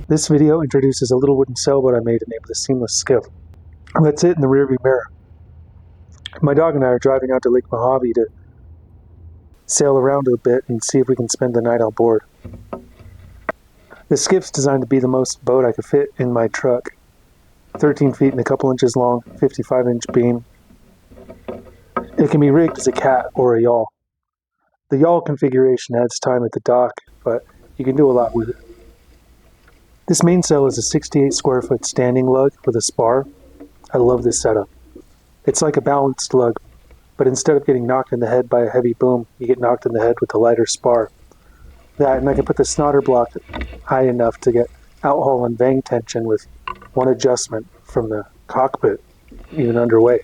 This video introduces a little wooden sailboat I made named the Seamless Skiff. Let's sit in the rearview mirror. My dog and I are driving out to Lake Mojave to sail around a bit and see if we can spend the night on board. The skiff's designed to be the most boat I could fit in my truck. 13 feet and a couple inches long, 55-inch beam. It can be rigged as a cat or a yawl. The yawl configuration adds time at the dock, but you can do a lot with it. This mainsail is a 68 square foot standing lug with a spar. I love this setup. It's like a balanced lug, but instead of getting knocked in the head by a heavy boom, you get knocked in the head with a lighter spar. That, and I can put the snotter block high enough to get outhaul and vang tension with one adjustment from the cockpit, even underway.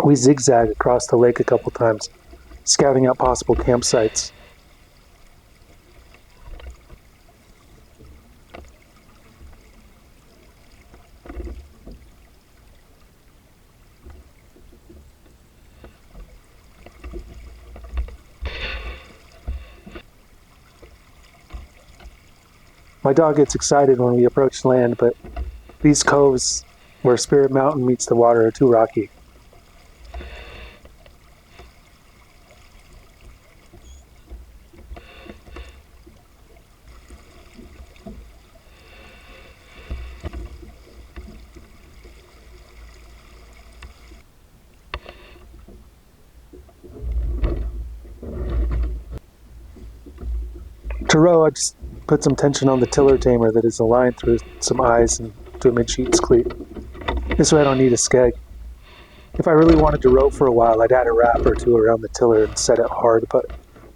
We zigzag across the lake a couple times, scouting out possible campsites. My dog gets excited when we approach land, but these coves where Spirit Mountain meets the water are too rocky. To row, I just put some tension on the tiller tamer that is aligned through some eyes and to a mid-sheets cleat. This way I don't need a skeg. If I really wanted to row for a while, I'd add a wrap or two around the tiller and set it hard, but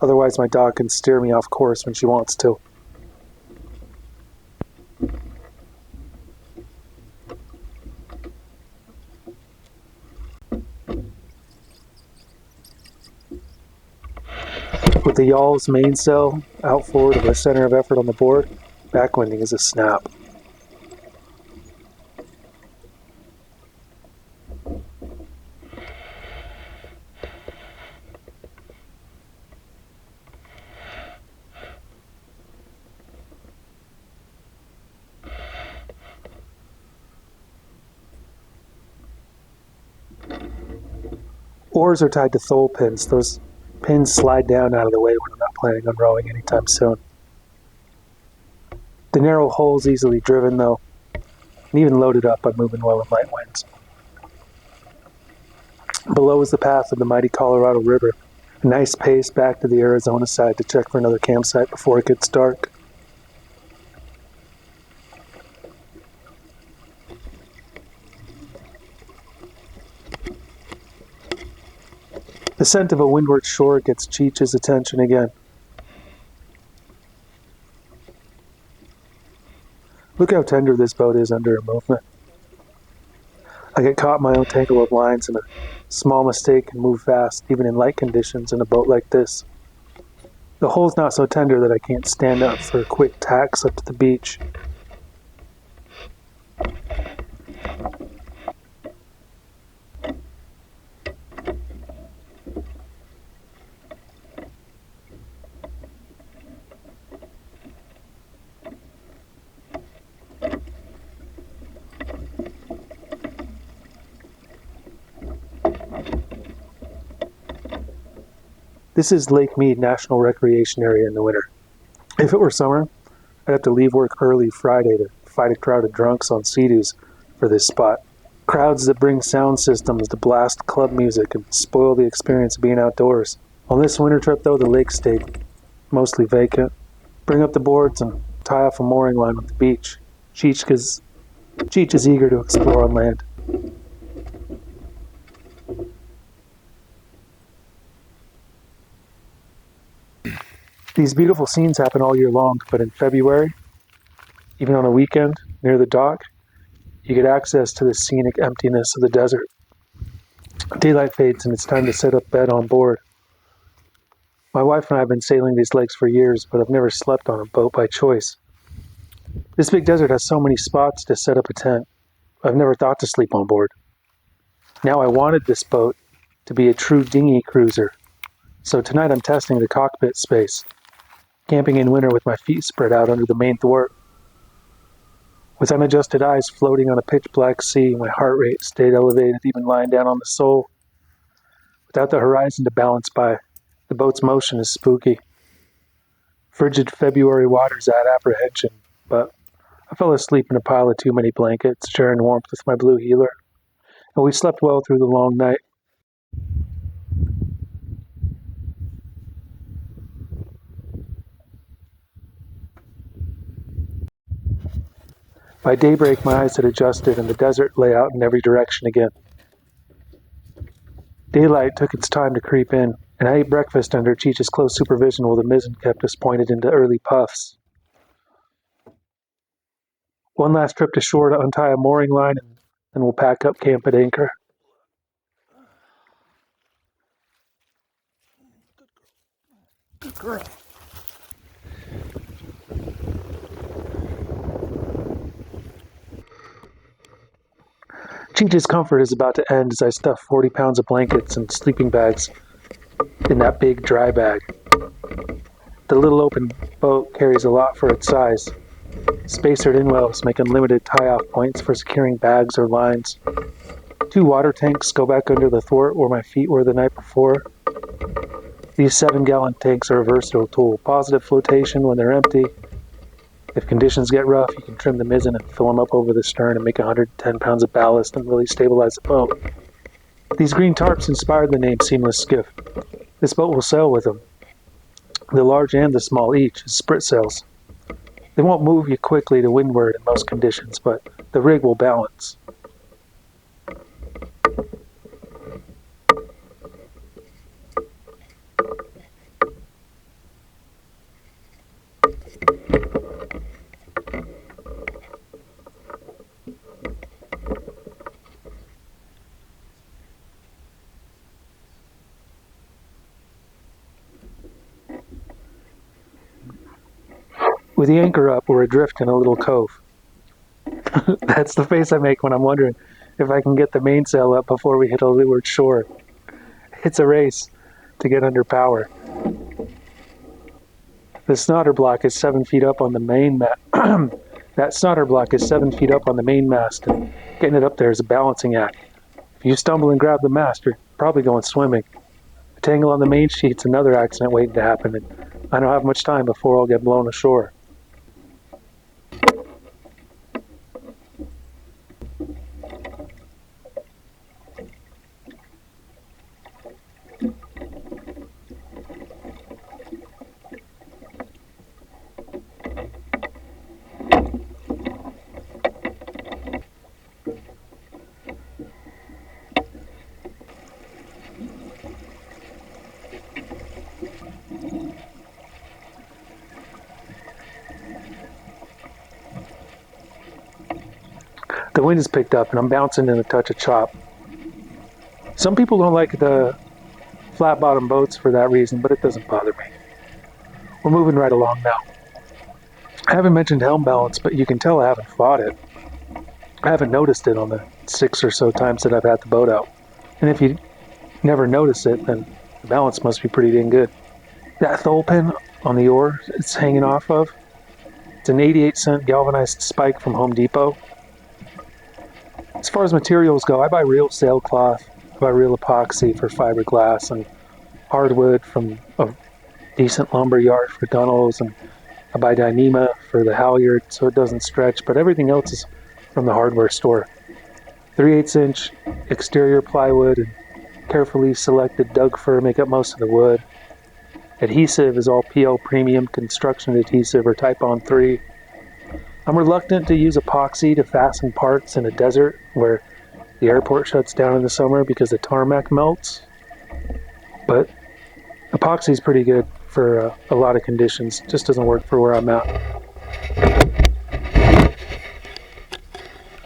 otherwise my dog can steer me off course when she wants to. With the yawl's mainsail out forward of the center of effort on the board, backwinding is a snap. Oars are tied to thole pins. Those pins slide down out of the way when I'm not planning on rowing anytime soon. The narrow hull's easily driven though, and even loaded up by moving well in light winds. Below is the path of the mighty Colorado River, a nice pace back to the Arizona side to check for another campsite before it gets dark. The scent of a windward shore gets Cheech's attention again. Look how tender this boat is under a movement. I get caught in my own tangle of lines, and a small mistake can move fast, even in light conditions in a boat like this. The hull's not so tender that I can't stand up for a quick tacks up to the beach. This is Lake Mead National Recreation Area in the winter. If it were summer, I'd have to leave work early Friday to fight a crowd of drunks on Sea-Doos for this spot. Crowds that bring sound systems to blast club music and spoil the experience of being outdoors. On this winter trip though, the lake stayed mostly vacant. Bring up the boards and tie off a mooring line with the beach. Cheech is eager to explore on land. These beautiful scenes happen all year long, but in February, even on a weekend near the dock, you get access to the scenic emptiness of the desert. Daylight fades and it's time to set up bed on board. My wife and I have been sailing these lakes for years, but I've never slept on a boat by choice. This big desert has so many spots to set up a tent. I've never thought to sleep on board. Now I wanted this boat to be a true dinghy cruiser, so tonight I'm testing the cockpit space. camping in winter with my feet spread out under the main thwart. With unadjusted eyes floating on a pitch-black sea, my heart rate stayed elevated even lying down on the sole. Without the horizon to balance by, the boat's motion is spooky. Frigid February waters add apprehension, but I fell asleep in a pile of too many blankets, sharing warmth with my blue heeler, and we slept well through the long night. By daybreak, my eyes had adjusted, and the desert lay out in every direction again. Daylight took its time to creep in, and I ate breakfast under Cheech's close supervision while the mizzen kept us pointed into early puffs. One last trip to shore to untie a mooring line, and then we'll pack up camp at anchor. Good girl. Cheech's comfort is about to end as I stuff 40 pounds of blankets and sleeping bags in that big dry bag. The little open boat carries a lot for its size. Spacered inwells make unlimited tie-off points for securing bags or lines. 2 water tanks go back under the thwart where my feet were the night before. These 7-gallon tanks are a versatile tool. Positive flotation when they're empty. If conditions get rough, you can trim the mizzen and fill them up over the stern and make 110 pounds of ballast and really stabilize the boat. These green tarps inspired the name Seamless Skiff. This boat will sail with them, the large and the small each, as sprit sails. They won't move you quickly to windward in most conditions, but the rig will balance. With the anchor up, we're adrift in a little cove. That's the face I make when I'm wondering if I can get the mainsail up before we hit a leeward shore. It's a race to get under power. The snodder block is 7 feet up on the main mast. That snodder block is 7 feet up on the main mast, and getting it up there is a balancing act. If you stumble and grab the mast, you're probably going swimming. A tangle on the main sheet's another accident waiting to happen, and I don't have much time before I'll get blown ashore. The wind has picked up and I'm bouncing in a touch of chop. Some people don't like the flat bottom boats for that reason, but it doesn't bother me. We're moving right along now. I haven't mentioned helm balance, but you can tell I haven't fought it. I haven't noticed it on the 6 or so times that I've had the boat out. And if you never notice it, then the balance must be pretty dang good. That thole pin on the oar it's hanging off of, it's an 88-cent galvanized spike from Home Depot. As far as materials go, I buy real sailcloth, I buy real epoxy for fiberglass, and hardwood from a decent lumber yard for gunnels, and I buy Dyneema for the halyard so it doesn't stretch, but everything else is from the hardware store. 3/8-inch exterior plywood and carefully selected Doug fir make up most of the wood. Adhesive is all PL Premium Construction Adhesive or Type-On 3. I'm reluctant to use epoxy to fasten parts in a desert where the airport shuts down in the summer because the tarmac melts. But epoxy is pretty good for a lot of conditions. Just doesn't work for where I'm at.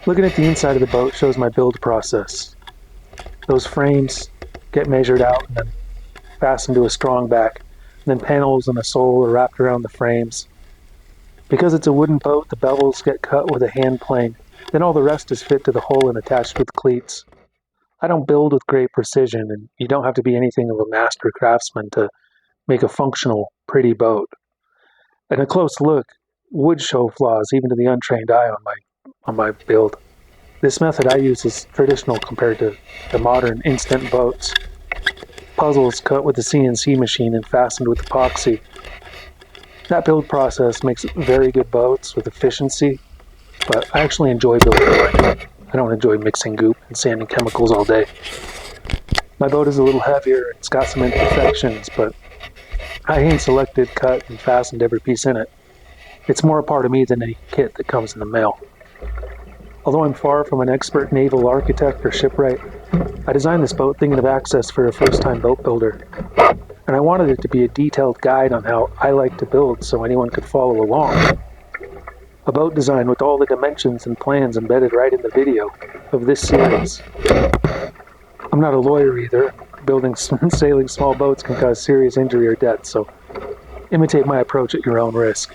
Looking at the inside of the boat shows my build process. Those frames get measured out and then fastened to a strong back. And then panels and a sole are wrapped around the frames. Because it's a wooden boat, the bevels get cut with a hand plane. Then all the rest is fit to the hull and attached with cleats. I don't build with great precision, and you don't have to be anything of a master craftsman to make a functional, pretty boat. And a close look would show flaws even to the untrained eye on my build. This method I use is traditional compared to the modern instant boats. Puzzles cut with the CNC machine and fastened with epoxy. That build process makes very good boats with efficiency, but I actually enjoy building mine. I don't enjoy mixing goop and sanding chemicals all day. My boat is a little heavier, it's got some imperfections, but I hand selected, cut, and fastened every piece in it. It's more a part of me than any kit that comes in the mail. Although I'm far from an expert naval architect or shipwright, I designed this boat thinking of access for a first-time boat builder. And I wanted it to be a detailed guide on how I like to build so anyone could follow along. A boat design with all the dimensions and plans embedded right in the video of this series. I'm not a lawyer either. Building sailing small boats can cause serious injury or death, so imitate my approach at your own risk.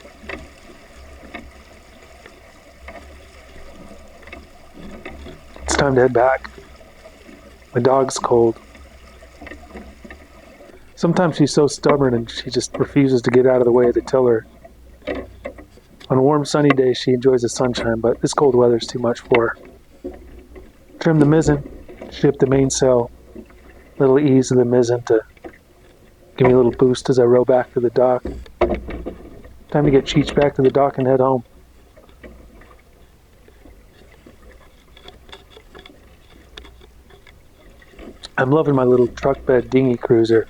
It's time to head back. My dog's cold. Sometimes she's so stubborn and she just refuses to get out of the way of the tiller. On warm sunny days she enjoys the sunshine, but this cold weather's too much for her. Trim the mizzen, shift the mainsail, little ease of the mizzen to give me a little boost as I row back to the dock. Time to get Cheech back to the dock and head home. I'm loving my little truck bed dinghy cruiser.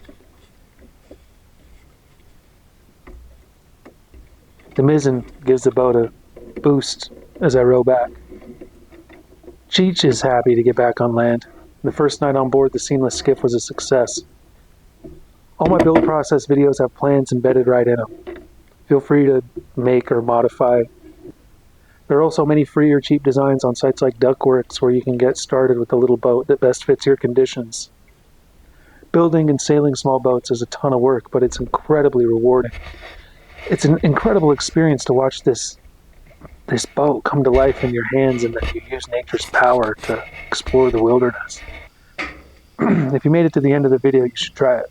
The mizzen gives the boat a boost as I row back. Cheech is happy to get back on land. The first night on board the seamless skiff was a success. All my build process videos have plans embedded right in them. Feel free to make or modify. There are also many free or cheap designs on sites like Duckworks where you can get started with a little boat that best fits your conditions. Building and sailing small boats is a ton of work, but it's incredibly rewarding. It's an incredible experience to watch this boat come to life in your hands and that you use nature's power to explore the wilderness. If you made it to the end of the video, you should try it.